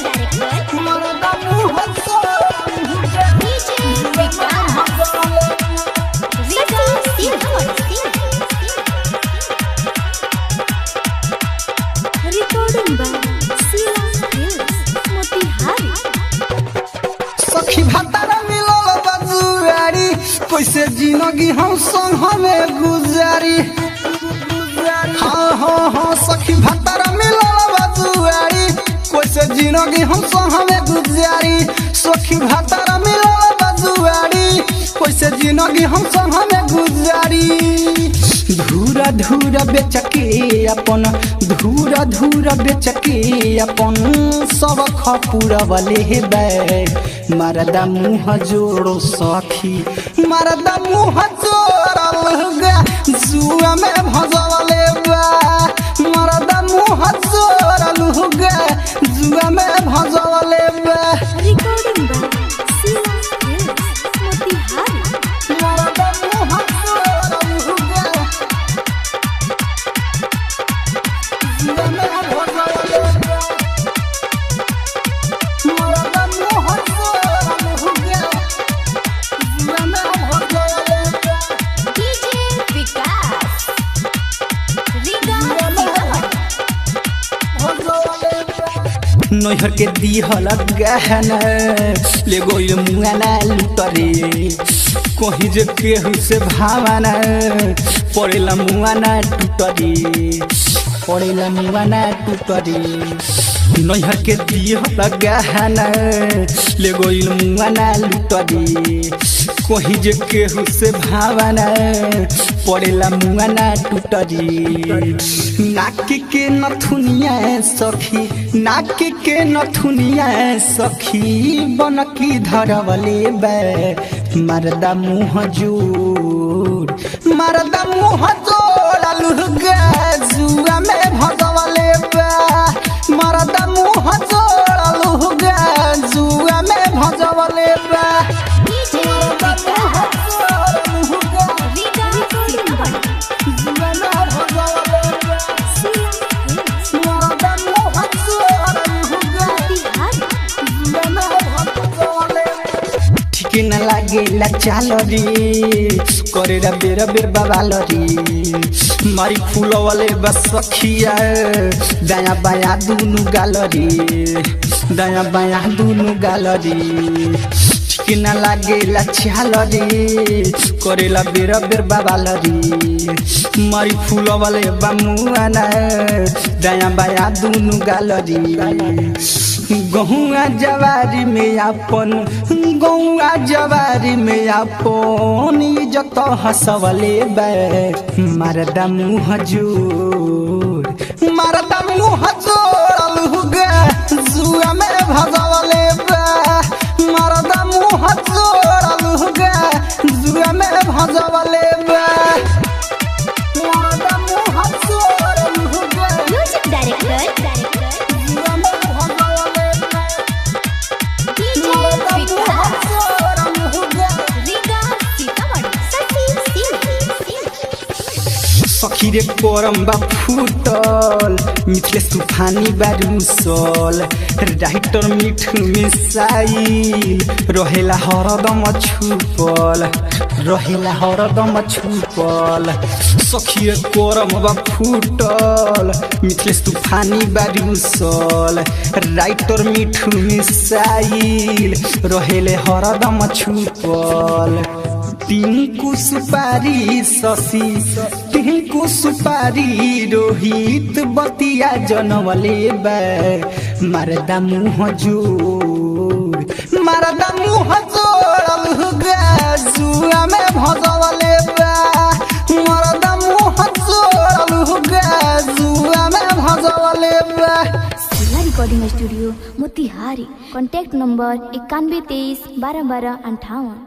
मरदा मुँह सखी भातारा मिलल बजुआरी कैसे जिंदगी हम संग हमें गुजारी। हाँ हाँ हाँ सखी भातारा मिलल बजुआरी कैसे जिंदगी हम संग हमें गुजारी। सखी भातारा मिलल बजुआरी कैसे जिंदगी हम संग हमें गुजारी। धूरा धूरा बेचके अपन धूरा धूरा बेचके अपन सब खपुरा वाले बे मरदा मुँह जोड़ो सखी मरदा मुँह जोड़ल जुआ में भजवले बा मरदा मुँह जोड़ल जुआ में भजवले बा। नैहर के दिहल गहना ले गोइल मुआना लुटरे कहीं जे केहू से भावना पड़ेला मुआना टूटरे पड़ेला मुआना टूटरे। नैहर के दिहल गहना ले गोइल मुआना लुटरे कहीं जे केहू से भावना पड़ेला मुआना टूटरी। नाक के नथुनिया सखी नाक के नथुनिया सखी बनकी धरवले बे मरदा मुँह जोड़ मरदा मुँह जोड़ल जुआ में भजवले बे मरदा मुँह जोड़ल जुआ में भजवले बे। न लागेला चाल रे करे बेर बेर बवाल रे मारी फूल वाले बस सखिया दाया बाया दुनु गाल रे दाया बाया दुनु गाल रे ठीक न लागेला चाल रे करेला बेर बेर बवाल रे मारी फूल वाले बामुआना दाया बाया दुनु गाल रे। गहुआ जवारी में अपन गहुआ जवारी में अपन इज्जत हंसवले बे मरदा मुँह जोड़ मरदा मुँह जोड़ल जुआ में भजवले बे मरदा मुँह जोड़ल जुआ में भजवले बे मरदा मुँह जोड़ल म्यूजिक डायरेक्टर सखी रे कोरम बा फूटल मिथलेश तूफानी बारूसल राइटर मिठू मिसाइल रहेला हरदम छुपल रहेला हरदम छुपल। सखी रे कोरम बा फूटल मिथलेश तूफानी बारूसल राइटर मिठू मिसाइल रहेले हरदम छुपल। टिंकू सुपारी शशि टिंकू सुपारी रोहित बतिया जनवले बे मरदा मुँह जोड़ मरदा मुँह जोड़ल जुआ में भजवले बे मरदा मुँह जोड़ल जुआ में भजवले बे। Recording studio Motihari. Contact number 91 23 12 12 58।